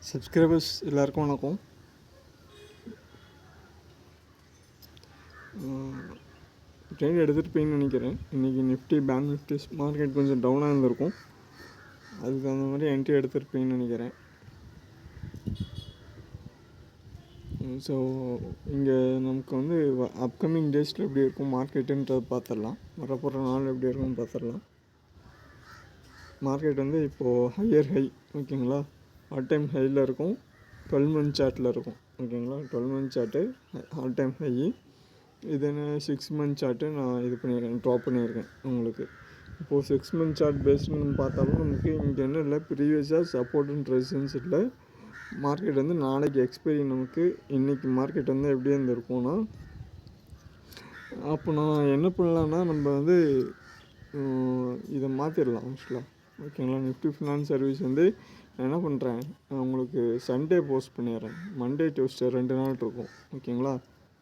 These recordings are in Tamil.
சப்ஸ்கிரைபர்ஸ் எல்லாருக்கும் வணக்கம். ட்ரெயின் எடுத்துகிட்டு நினைக்கிறேன். இன்றைக்கி நிஃப்டி பேங்க் நிஃப்டி மார்க்கெட் கொஞ்சம் டவுனாக இருந்திருக்கும். அதுக்கு தகுந்த மாதிரி என்ட்ரி எடுத்துருப்பீங்கன்னு நினைக்கிறேன். ஸோ இங்கே நமக்கு வந்து அப்கமிங் டேஸில் எப்படி இருக்கும் மார்க்கெட்டுன்றதை பார்த்துடலாம். வரப்போகிற நாள் எப்படி இருக்கும்னு பார்த்துடலாம். மார்க்கெட் வந்து இப்போது ஹையர் ஹை ஓகேங்களா, ஆல் டைம் ஹையில் இருக்கும். 12 மந்த் சார்ட்டில் இருக்கும் ஓகேங்களா. 12 month chart all time high. இது என்ன 6 மந்த் சார்ட்டு நான் இது பண்ணியிருக்கேன், ட்ராப் பண்ணியிருக்கேன் உங்களுக்கு. இப்போது 6 மந்த் சார்ட் பேஸ்டுன்னு பார்த்தாலும் நமக்கு இங்கே என்ன இல்லை, ப்ரீவியஸாக சப்போர்ட் அண்ட் ரெசிஸ்டன்ஸ் இல்லை. மார்க்கெட் வந்து நாளைக்கு எக்ஸ்பைரி. நமக்கு இன்றைக்கி மார்க்கெட் வந்து எப்படி இருந்திருக்கும்னா, அப்போ நான் என்ன பண்ணலான்னா நம்ம வந்து இதை மாற்றிடலாம் ஆக்சுவலாக ஓகேங்களா. நிஃப்டி ஃபினான்ஸ் சர்வீஸ் வந்து நான் என்ன பண்ணுறேன், உங்களுக்கு சண்டே போஸ்ட் பண்ணிடுறேன். மண்டே டியூஸ்டே 2 நாள் இருக்கும் ஓகேங்களா.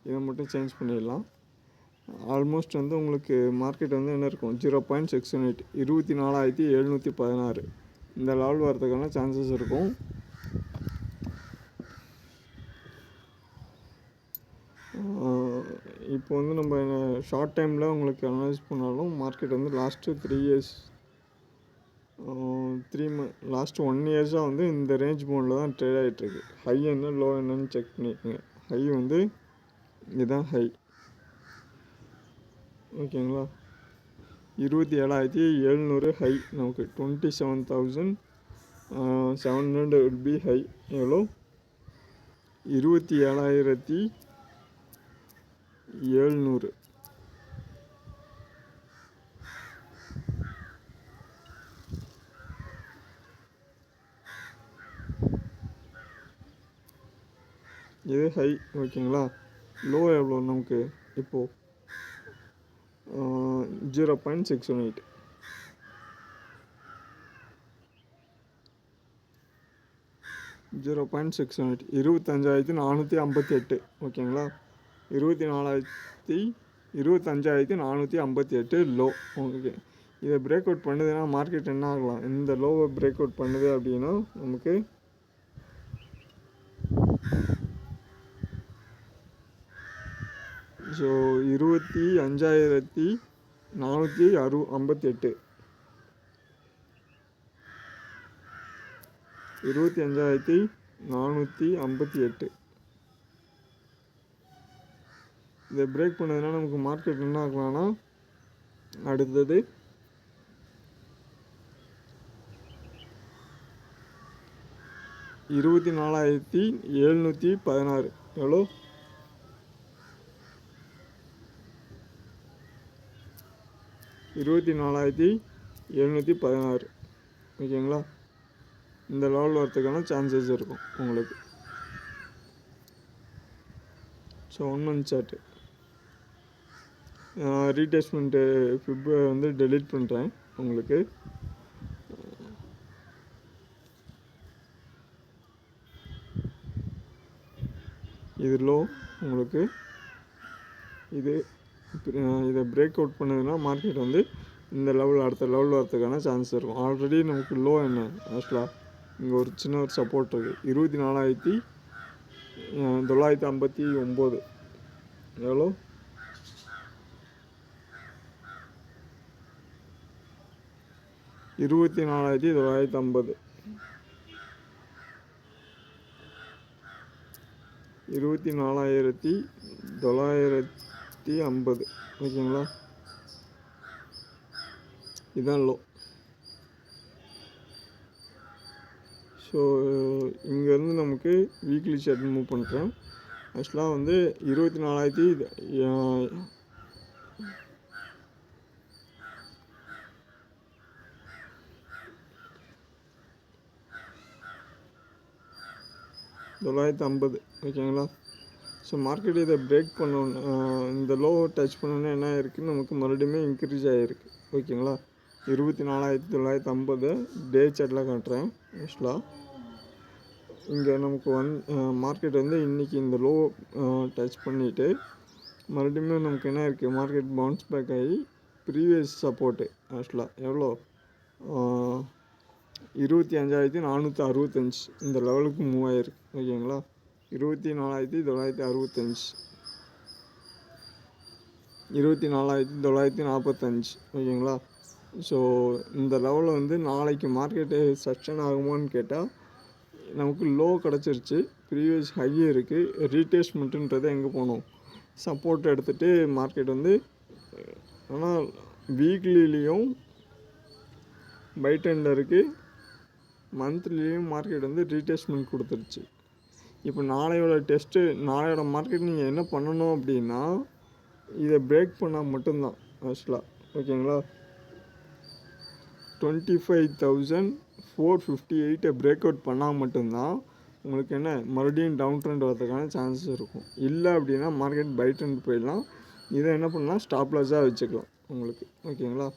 இதை மட்டும் சேஞ்ச் பண்ணிடலாம். ஆல்மோஸ்ட் வந்து உங்களுக்கு மார்க்கெட் வந்து என்ன இருக்கும், 0.618 24,716 இந்த லெவல் வரதுக்கான சான்சஸ் இருக்கும். இப்போ வந்து நம்ம ஷார்ட் டைமில் உங்களுக்கு அனலைஸ் பண்ணாலும் மார்க்கெட் வந்து லாஸ்ட்டு 1 இயர்ஸாக வந்து இந்த ரேஞ்ச் மோடில் தான் ட்ரேட் ஆகிட்டுருக்கு. ஹை என்ன லோ என்னன்னு செக் பண்ணிக்கோங்க. ஹை வந்து இதுதான் ஹை ஓகேங்களா. 27,700 ஹை. நமக்கு 27,700 will be ஹை. எவ்வளோ, 27,700. இது ஹை ஓகேங்களா. லோ எவ்வளோ நமக்கு இப்போது 0.618. (0.618) 25,458 ஓகேங்களா. 25,458 லோ. ஓகே, இதை பிரேக் அவுட் பண்ணுதுன்னா மார்க்கெட் என்ன ஆகலாம், இந்த லோவை பிரேக் அவுட் பண்ணுது அப்படின்னா நமக்கு ஸோ 25,458 25,458 இதை பிரேக் பண்ணதுன்னா நமக்கு மார்க்கெட் என்ன ஆகலாம்னா அடுத்தது 24,716 எவ்வளோ, 24,716 ஓகேங்களா. இந்த லெவல் வரத்துக்கான சான்சஸ் இருக்கும் உங்களுக்கு. ஸோ 1 மந்த் சார்ட்டு ரீடெஸ்ட்மெண்ட்டு ஃபிப்பை வந்து டெலீட் பண்ணுறேன் உங்களுக்கு. இது லோ உங்களுக்கு. இதை பிரேக் அவுட் பண்ணுதுன்னா மார்க்கெட் வந்து இந்த லெவல் அடுத்த லெவல் வரதுக்கான சான்ஸ் இருக்கும். ஆல்ரெடி நமக்கு லோ என்ன ஆக்சுவலாக இங்கே ஒரு சின்ன ஒரு சப்போர்ட் இருக்குது. 24,959 எவ்வளோ, 24,950 24,950 ஓகேங்களா. இதுதான் லோ. ஸோ இங்கேருந்து நமக்கு வீக்லி சார்ட் மூவ் பண்ணுறேன். ஆக்சுவலாக வந்து 24,950 ஓகேங்களா. ஸோ மார்க்கெட் இதை பிரேக் பண்ணோன்னு இந்த லோ டச் பண்ணோன்னே என்ன ஆகிருக்கு, நமக்கு மறுபடியும் இன்க்ரீஸ் ஆகிருக்கு ஓகேங்களா. 24,950 டே சார்ட்டில் காட்டுறேன். ஆக்சுவலாக இங்கே நமக்கு மார்க்கெட் வந்து இன்றைக்கி இந்த லோ டச் பண்ணிவிட்டு மறுபடியும் நமக்கு என்ன இருக்குது, மார்க்கெட் பவுன்ஸ் பேக் ஆகி ப்ரீவியஸ் சப்போர்ட்டு ஆக்சுவலாக எவ்வளோ 25,465 இந்த லெவலுக்கு மூவ் ஆயிருக்கு. ஓகேங்களா, 24,965, 24,945. ஓகேங்களா. ஸோ இந்த லெவலில் வந்து நாளைக்கு மார்க்கெட்டு சஸ்டெயின் ஆகுமான்னு கேட்டால் நமக்கு லோ கிடச்சிருச்சு, ப்ரீவியஸ் ஹை இருக்குது. ரீடேஸ்மெண்ட்டுன்றது எங்கே போகணும், சப்போர்ட் எடுத்துகிட்டு மார்க்கெட் வந்து, ஆனால் வீக்லிலையும் பை ட்ரெண்டில் இருக்குது, மந்த்லிலையும் மார்க்கெட் வந்து ரீடேஸ்மெண்ட் கொடுத்துருச்சு. இப்போ நாளையோட மார்க்கெட் நீங்கள் என்ன பண்ணணும் அப்படின்னா, இதை பிரேக் பண்ணால் மட்டும்தான் ஆக்சுவலாக. ஓகேங்களா, 25,458 பிரேக் அவுட் பண்ணால் மட்டும்தான் உங்களுக்கு என்ன மறுபடியும் டவுன் ட்ரெண்ட் வரதுக்கான சான்சஸ் இருக்கும். இல்லை அப்படின்னா மார்க்கெட் பை ட்ரெண்ட் போயிடலாம். இதை என்ன பண்ணலாம், ஸ்டாப் லாஸாக வச்சுக்கலாம் உங்களுக்கு. ஓகேங்களா.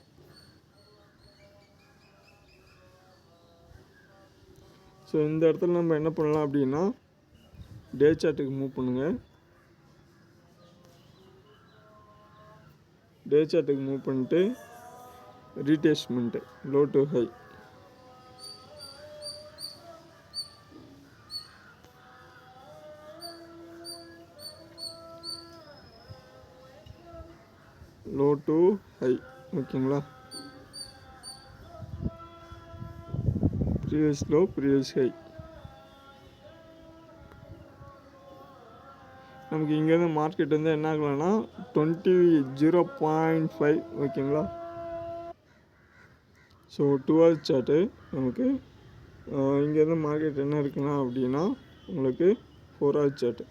ஸோ இந்த இடத்துல நம்ம என்ன பண்ணலாம் அப்படின்னா, டே சார்ட்டுக்கு மூவ் பண்ணுங்கள். டே சார்ட்டுக்கு மூவ் பண்ணிட்டு retracement low to high, low to high. ஓகேங்களா, ப்ரீவியஸ் லோ ப்ரீவியஸ் ஹை. நமக்கு இங்கேருந்து மார்க்கெட் வந்து என்ன ஆகலாம்னா 0.5. ஓகேங்களா. ஸோ 2 hours சார்ட்டு நமக்கு இங்கேருந்து மார்க்கெட் என்ன இருக்குன்னா அப்படின்னா உங்களுக்கு 4 hours chart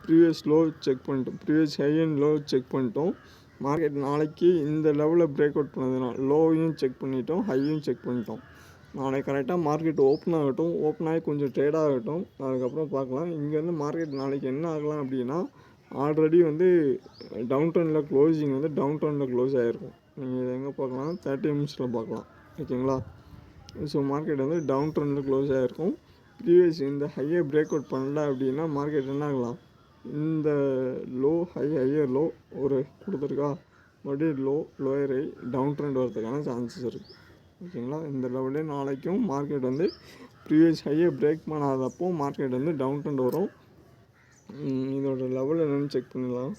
previous low check பண்ணிட்டோம், previous high and low check பண்ணிட்டோம். மார்க்கெட் நாளைக்கு இந்த லெவலில் பிரேக் அவுட் பண்ணதுனால லோவையும் செக் பண்ணிட்டோம், ஹையும் செக் பண்ணிட்டோம். நாளைக்கு கரெக்டாக மார்க்கெட் ஓப்பன் ஆகட்டும், ஓப்பன் ஆகி கொஞ்சம் ட்ரேட் ஆகட்டும், அதுக்கப்புறம் பார்க்கலாம். இங்கேருந்து மார்க்கெட் நாளைக்கு என்ன ஆகலாம் அப்படின்னா, ஆல்ரெடி வந்து டவுன் ட்ரெண்டில் க்ளோசிங் வந்து டவுன் ட்ரெண்டில் க்ளோஸ் ஆகிருக்கும். நீங்கள் இதை எங்கே பார்க்கலாம், 30 நிமிஷத்தில் பார்க்கலாம். ஓகேங்களா. ஸோ மார்க்கெட் வந்து டவுன் ட்ரெண்டில் க்ளோஸ் ஆகிருக்கும். ப்ரீவியஸ் இந்த ஹையை பிரேக் அவுட் பண்ணல அப்படின்னா மார்க்கெட் என்ன ஆகலாம், இந்த லோ ஹையர் லோ ஒரு கொடுத்துருக்கா, மறுபடியும் லோயர் ஹை டவுன் ட்ரெண்ட் வரதுக்கான சான்சஸ் இருக்குது. ஓகேங்களா. இந்த லெவலே நாளைக்கும் மார்க்கெட் வந்து ப்ரீவியஸ் ஹையை பிரேக் பண்ணாதப்போ மார்க்கெட் வந்து டவுன் ட்ரெண்ட் வரும். இதோட லெவல் என்னென்னு செக் பண்ணலாம்.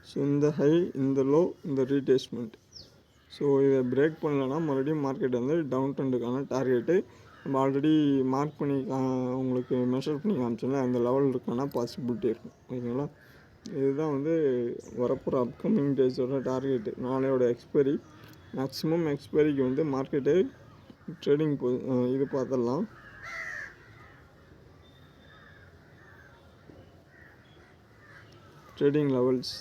ஸோ இந்த ஹை, இந்த லோ, இந்த ரீடேஸ்மெண்ட். ஸோ இதை பிரேக் பண்ணலன்னா மறுபடியும் மார்க்கெட் வந்து டவுன் ட்ரெண்டுக்கான டார்கெட்டு நம்ம ஆல்ரெடி மார்க் பண்ணி உங்களுக்கு மெஷர் பண்ணி காமிச்சோம்ல, அந்த லெவல் இருக்கான பாசிபிலிட்டி இருக்கும். ஓகேங்களா. இதுதான் வந்து வரப்போகிற அப்கமிங் டேஸோட டார்கெட்டு. நாளையோட எக்ஸ்பைரி, மேக்ஸிமம் எக்ஸ்பைரிக்கு வந்து மார்க்கெட்டு ட்ரேடிங் இது பார்த்துடலாம். ட்ரேடிங் லெவல்ஸ்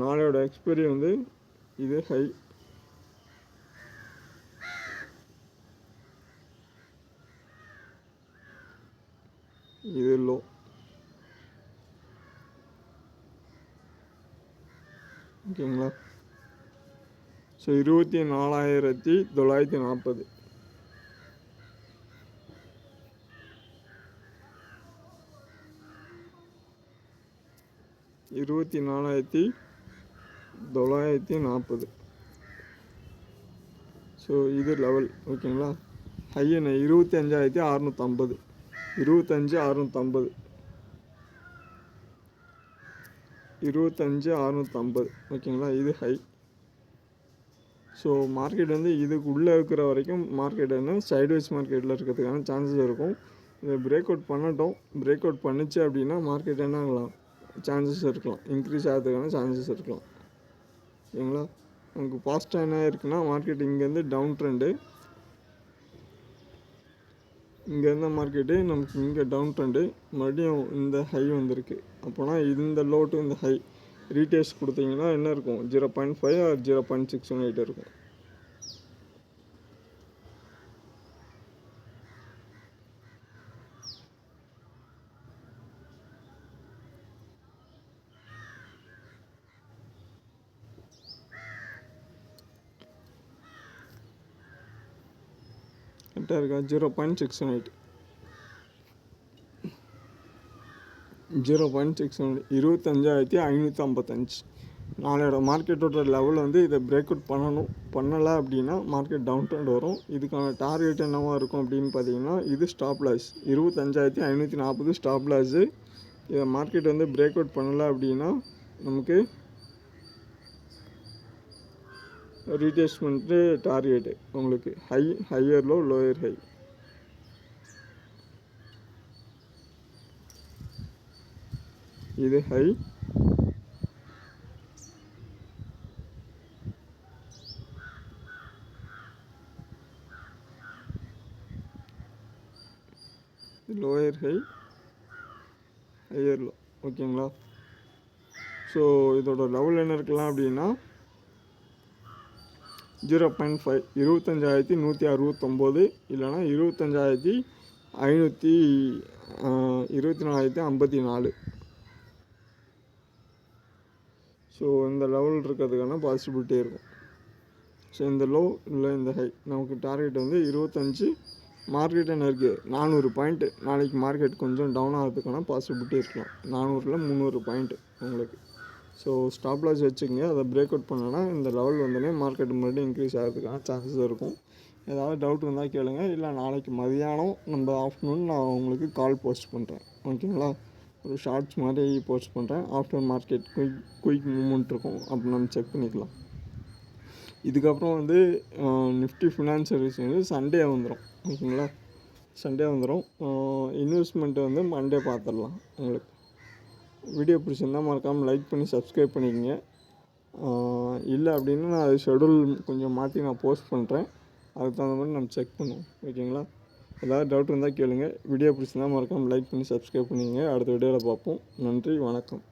நாளையோட எக்ஸ்பைரி வந்து இது ஹை, இது லோ. ஓகேங்களா. ஸோ 24,940, ஸோ இது லெவல். ஓகேங்களா. ஹை என்ன 25,650, 25,650, 25,650. ஓகேங்களா. இது ஹை. ஸோ மார்க்கெட் வந்து இதுக்குள்ளே இருக்கிற வரைக்கும் மார்க்கெட் வந்து சைட்வேஸ் மார்க்கெட்டில் இருக்கிறதுக்கான சான்சஸ் இருக்கும். இதை பிரேக் அவுட் பண்ணட்டும். பிரேக் அவுட் பண்ணிச்சு அப்படின்னா மார்க்கெட் என்ன ஆகலாம், சான்சஸ் இருக்கலாம், இன்க்ரீஸ் ஆகிறதுக்கான சான்சஸ் இருக்கலாம். ஓகேங்களா. நமக்கு பாசிட்டிவ் என்ன இருக்குன்னா, மார்க்கெட் இங்கேருந்து டவுன் ட்ரெண்டு, இங்கே இருந்த மார்க்கெட்டு நமக்கு இங்கே டவுன் ட்ரெண்டு, மறுபடியும் இந்த ஹை வந்திருக்கு. அப்போனா இந்த லோ டு இந்த ஹை ரீடேஸ்ட் கொடுத்தீங்கன்னா என்ன இருக்கும், 0.5 ஆர் 0.618 இருக்கும். கரெக்டாக இருக்கா? 0.618 25,555. நாளையோட மார்க்கெட்டோட லெவல் வந்து இதை பிரேக் அவுட் பண்ணலை அப்படின்னா மார்க்கெட் டவுன் ட்ரெண்ட் வரும். இதுக்கான டார்கெட் என்னவா இருக்கும் அப்படின்னு பார்த்தீங்கன்னா, இது ஸ்டாப் லாஸ் 25,540 ஸ்டாப் லாஸு. இதை மார்க்கெட் வந்து பிரேக் அவுட் பண்ணலை அப்படின்னா நமக்கு ரீடேஸ்மெண்ட்டு டார்கெட்டு உங்களுக்கு ஹையர் லோ லோயர் ஹை. இது high, lower high, higher low. ஓகேங்களா? ஸோ இதோட லெவல் என்ன இருக்கலாம் அப்படின்னா 0.5 25,169 இல்லைனா 24,554. ஸோ இந்த லெவல் இருக்கிறதுக்கான பாசிபிலிட்டி இருக்கும். ஸோ இந்த லோ இல்லை இந்த ஹை நமக்கு டார்கெட் வந்து 25. மார்க்கெட் என்ன இருக்குது 400 பாயிண்ட்டு. நாளைக்கு மார்க்கெட் கொஞ்சம் டவுன் ஆகிறதுக்கான பாசிபிலிட்டி இருக்கலாம். 400ல் 300 பாயிண்ட்டு உங்களுக்கு. ஸோ ஸ்டாப் லாஸ் வச்சுக்கோங்க. அதை பிரேக் அவுட் பண்ணோன்னா இந்த லெவல் வந்தோடனே மார்க்கெட் மறுபடியும் இன்க்ரீஸ் ஆகிறதுக்கான சான்சஸ் இருக்கும். ஏதாவது டவுட் இருந்தால் கேளுங்க. இல்லை நாளைக்கு மதியானம் நம்ம ஆஃப்டர்நூன் நான் உங்களுக்கு கால் போஸ்ட் பண்ணுறேன். ஓகேங்களா? ஒரு ஷார்ட்ஸ் மாதிரி போஸ்ட் பண்ணுறேன். ஆஃப்டர் மார்க்கெட் குயிக் மூவ்மெண்ட் இருக்கும், அப்போ நம்ம செக் பண்ணிக்கலாம். இதுக்கப்புறம் வந்து நிஃப்டி ஃபினான்ஸ் சர்வீஸ் வந்து சண்டே வந்துடும். ஓகேங்களா? சண்டே வந்துடும். இன்வெஸ்ட்மெண்ட்டு வந்து மண்டே பார்த்துடலாம். உங்களுக்கு வீடியோ பிடிச்சிருந்தால் மறக்காமல் லைக் பண்ணி சப்ஸ்கிரைப் பண்ணிக்கோங்க. இல்லை அப்படின்னா நான் அது ஷெடியூல் கொஞ்சம் மாற்றி நான் போஸ்ட் பண்ணுறேன். அதுக்கு தகுந்த மாதிரி நம்ம செக் பண்ணுவோம். ஓகேங்களா? ஏதாவது டவுட் இருந்தால் கேளுங்க. வீடியோ பிடிச்சிருந்தால் மறக்காமல் லைக் பண்ணி சப்ஸ்கிரைப் பண்ணிக்கோங்க. அடுத்த வீடியோவில் பார்ப்போம். நன்றி, வணக்கம்.